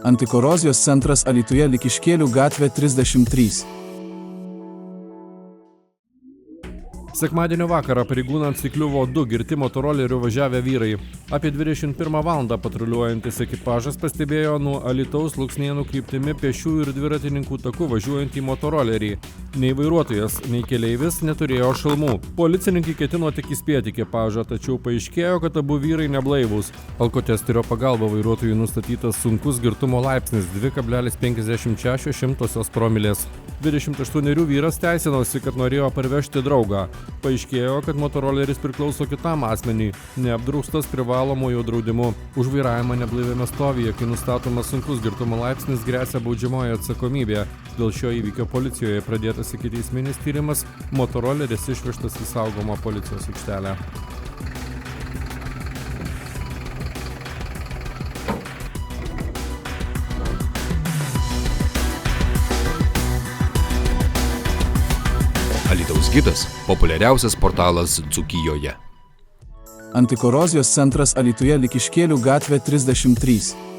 Antikorozijos centras Alytuje Likiškėlių gatvė 33. Sekmadienio vakarą pareigūnams įkliuvo 2 girti motoroleriu važiavę vyrai. Apie 21 valandą patruliuojantis ekipažas pastebėjo nuo Alytaus Luksnėnų kryptimi pėsčiųjų ir dviratininkų taku važiuojantį motorolerį. Nei vairuotojas, nei keleivis neturėjo šalmų. Policininkai ketino tik įspėti ekipažą, tačiau paaiškėjo, kad abu vyrai neblaivūs. Alkotesterio pagalba vairuotojui nustatytas sunkus girtumo laipsnis 2,56 promilės. 28 vyras teisinosi, kad norėjo parvežti draugą. Paaiškėjo, kad motoroleris priklauso kitam asmeniui, neapdraustas privalomojo draudimu. Už vairavimą neblaiviame stovyje, kai nustatomas sunkus girtumo laipsnis, gresia baudžiamoji atsakomybė. Dėl šio įvykio policijoje pradėtas ikiteisminis tyrimas, motoroleris išvežtas į saugomą policijos aikštelę. Alytaus gidas – populiariausias portalas Dzūkijoje. Antikorozijos centras Alytuje Likiškėlių gatvė 33.